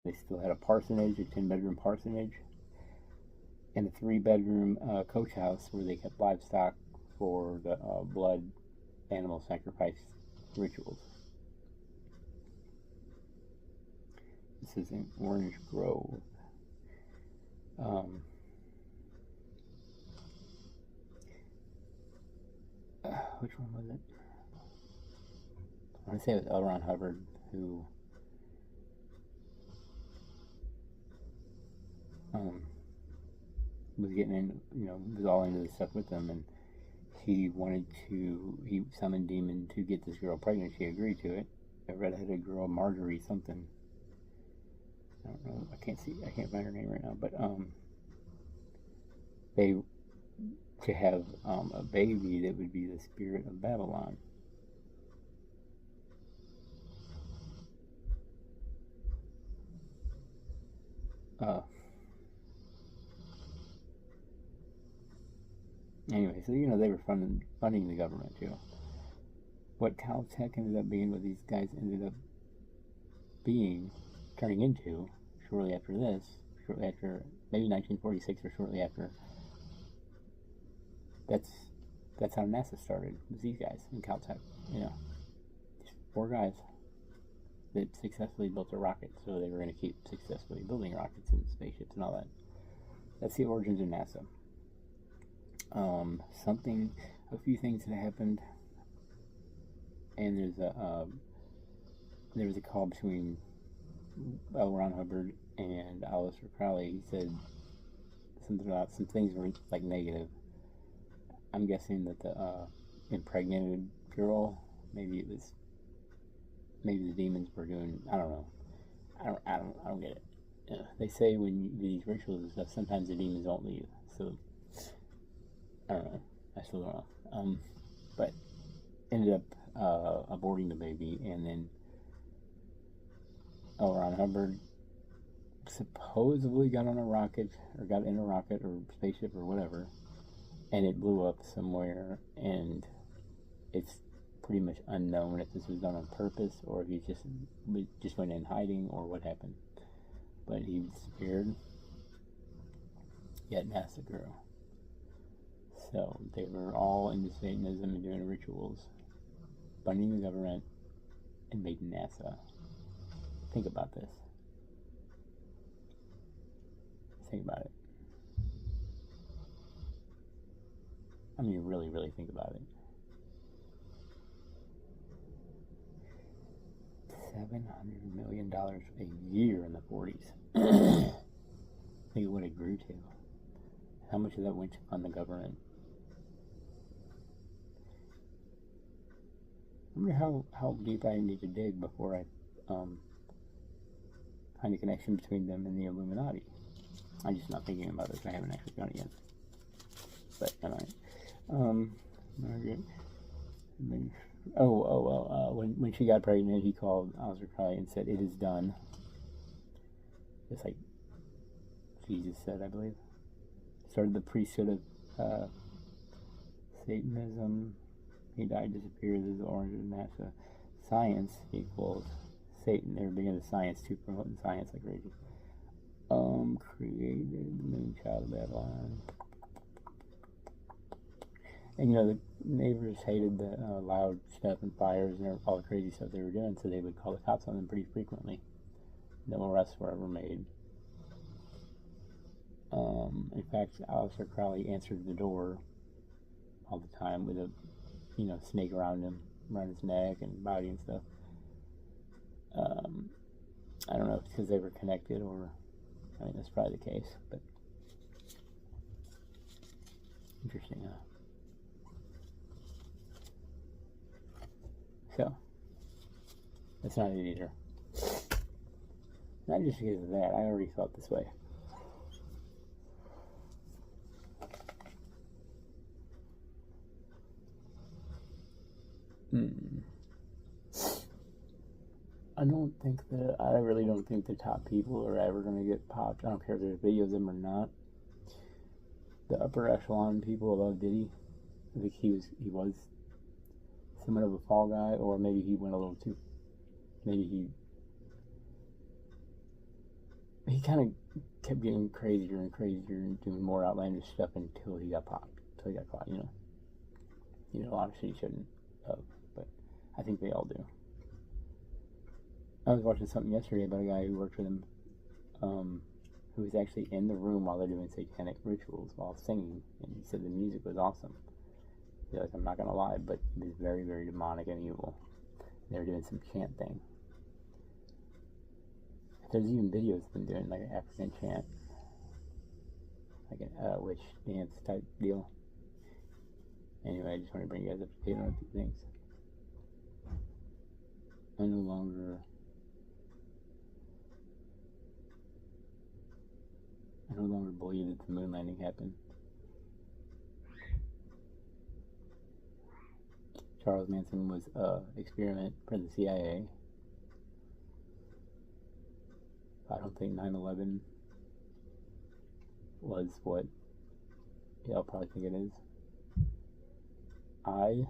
They still had a parsonage, a 10-bedroom parsonage, and a 3-bedroom coach house where they kept livestock for the blood animal sacrifice rituals. This is in Orange Grove. Which one was it? I want to say it was L. Ron Hubbard who was getting in, was all into this stuff with them, and he summoned Demon to get this girl pregnant. She agreed to it. A redheaded girl, Marjorie something. I don't know. I can't find her name right now. But they to have a baby that would be the spirit of Babylon. Anyway, so they were funding the government too. What Caltech ended up being, what these guys ended up turning into, shortly after maybe 1946 or shortly after. That's how NASA started. Was these guys in Caltech, just 4 guys that successfully built a rocket, so they were going to keep successfully building rockets and spaceships and all that. That's the origins of NASA. A few things that happened, and there was a call between L. Ron Hubbard and Aleister Crowley. He said something about some things were like negative. I'm guessing that the impregnated girl, maybe the demons were doing. I don't know. I don't get it. They say when you do these rituals and stuff, sometimes the demons don't leave. So I don't know. I still don't know. But ended up aborting the baby, and then L. Ron Hubbard supposedly got in a rocket or spaceship or whatever, and it blew up somewhere, and it's pretty much unknown if this was done on purpose or if he just went in hiding or what happened. But he disappeared, yet NASA grew. So they were all into Satanism and doing rituals, funding the government, and made NASA. Think about this. Think about it. I mean, really, really think about it. $700 million a year in the 40s. Think of what it grew to. How much of that went to fund the government? I wonder how deep I need to dig before I find a connection between them and the Illuminati. I'm just not thinking about this. I haven't actually done it yet. But anyway, Margaret. When she got pregnant, he called Aleister Crowley and said, "It is done." Just like Jesus said, I believe. Started the priesthood of Satanism. He died, disappeared. This is the origin of NASA. Science equals Satan. They were big into science too, promoting science like crazy. Created the moon child of Babylon. And the neighbors hated the loud stuff and fires and all the crazy stuff they were doing, so they would call the cops on them pretty frequently. No arrests were ever made. In fact, Aleister Crowley answered the door all the time with a snake around his neck and body and stuff. I don't know if it's because they were connected or, that's probably the case, but interesting, huh? So, that's not it either. Not just because of that, I already felt this way. I really don't think the top people are ever going to get popped. I don't care if there's videos of them or not. The upper echelon people above Diddy, I think he was somewhat of a fall guy, or maybe he went a little too, maybe he he kind of kept getting crazier and crazier and doing more outlandish stuff until he got popped, until he got caught. Obviously he shouldn't have, but I think they all do. I was watching something yesterday about a guy who worked with him, who was actually in the room while they're doing satanic rituals while singing, and he said the music was awesome. He's like, I'm not gonna lie, but it was very, very demonic and evil. They were doing some chant thing. There's even videos of them doing like an African chant, like a witch dance type deal. Anyway, I just want to bring you guys up to date on a few things. I no longer believe that the moon landing happened. Charles Manson was an experiment for the CIA. I don't think 9/11 was what y'all probably think it is. I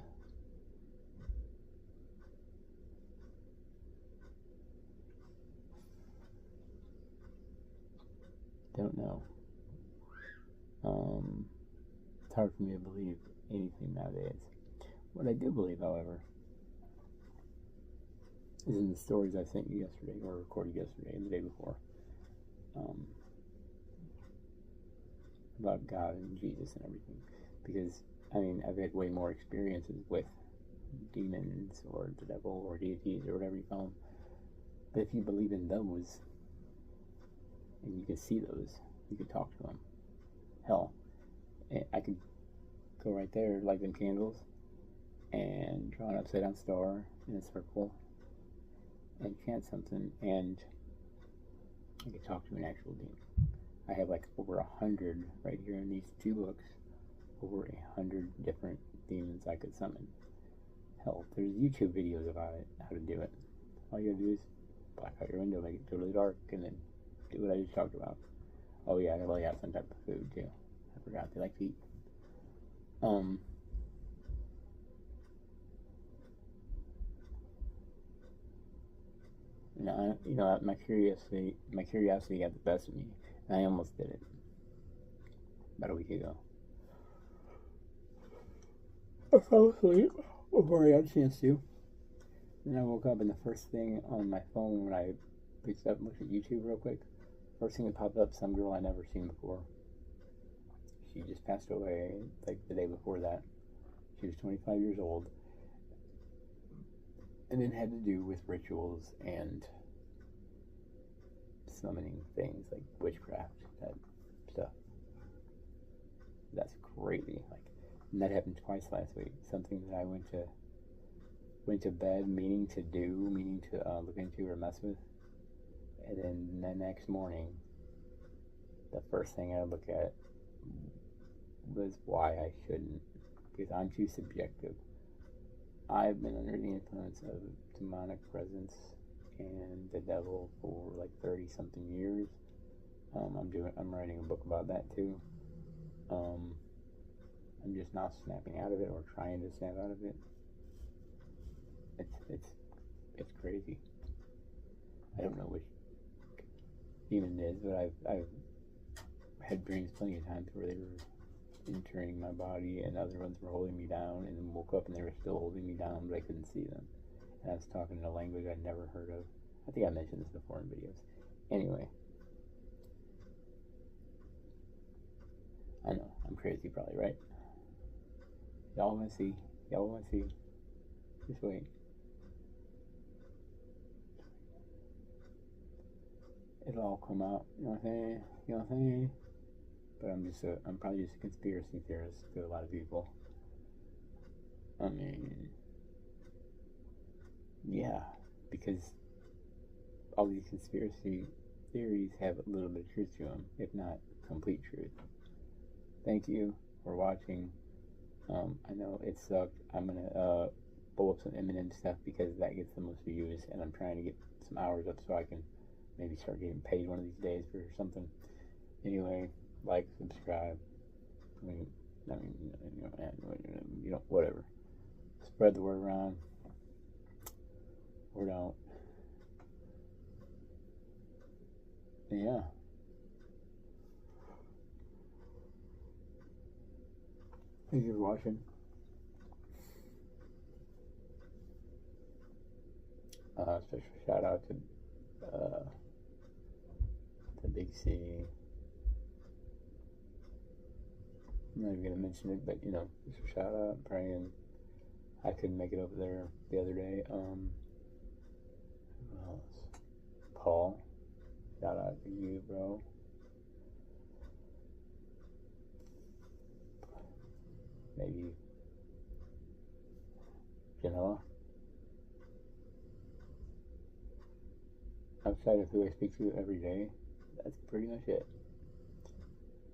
don't know. It's hard for me to believe anything nowadays. What I do believe, however, is in the stories I sent you yesterday, or recorded yesterday and the day before, about God and Jesus and everything. Because, I've had way more experiences with demons or the devil or deities or whatever you call them. But if you believe in those, and you can see those, you could talk to them. Hell, I could go right there, light them candles, and draw an upside down star in a circle, and chant something, and I could talk to an actual demon. I have like over 100 right here in these 2 books, over 100 different demons I could summon. Hell, there's YouTube videos about it, how to do it. All you gotta do is black out your window, make it totally dark, and then do what I just talked about. Oh yeah, I gotta lay out some type of food too. I forgot they like to eat. My curiosity got the best of me, and I almost did it about a week ago. I fell asleep before I got a chance to. And I woke up, and the first thing on my phone when I picked up and looked at YouTube real quick, first thing that popped up, some girl I never seen before. She just passed away like the day before that. She was 25 years old. And it had to do with rituals and summoning things like witchcraft type stuff. That's crazy. And that happened twice last week. Something that I went to bed meaning to look into or mess with, and then the next morning, the first thing I look at was why I shouldn't, because I'm too subjective. I've been under the influence of demonic presence and the devil for like 30 something years. I'm writing a book about that too. I'm just not snapping out of it, or trying to snap out of it. It's crazy. I don't know which demon it is, but I've had dreams plenty of times where they were entering my body, and other ones were holding me down, and then woke up and they were still holding me down, but I couldn't see them. And I was talking in a language I'd never heard of. I think I mentioned this before in videos. Anyway, I know I'm crazy, probably, right? Y'all want to see? Just wait. It'll all come out. You know what I'm saying? But I'm probably just a conspiracy theorist to a lot of people. Yeah, because all these conspiracy theories have a little bit of truth to them, if not complete truth. Thank you for watching. I know it sucked. I'm gonna pull up some Eminem stuff because that gets the most views, and I'm trying to get some hours up so I can maybe start getting paid one of these days for something. Anyway, like, subscribe. Whatever. Spread the word around, or don't. Yeah. Thank you for watching. Special shout out to Big C. I'm not even gonna mention it, but just a shout out. Praying. I couldn't make it over there the other day. Who else? Paul. Shout out to you, bro. Maybe Genoa. Outside of who I speak to every day, that's pretty much it.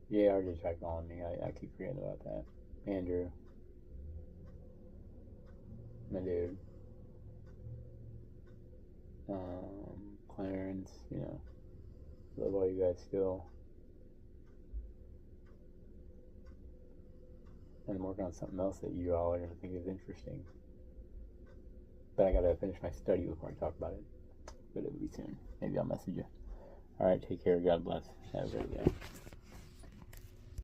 JR just tried calling me. I keep forgetting about that. Andrew. My dude. Clarence, love all you guys still. And I'm working on something else that you all are going to think is interesting. But I gotta finish my study before I talk about it. But it'll be soon. Maybe I'll message you. Alright, take care. God bless. Have a great day.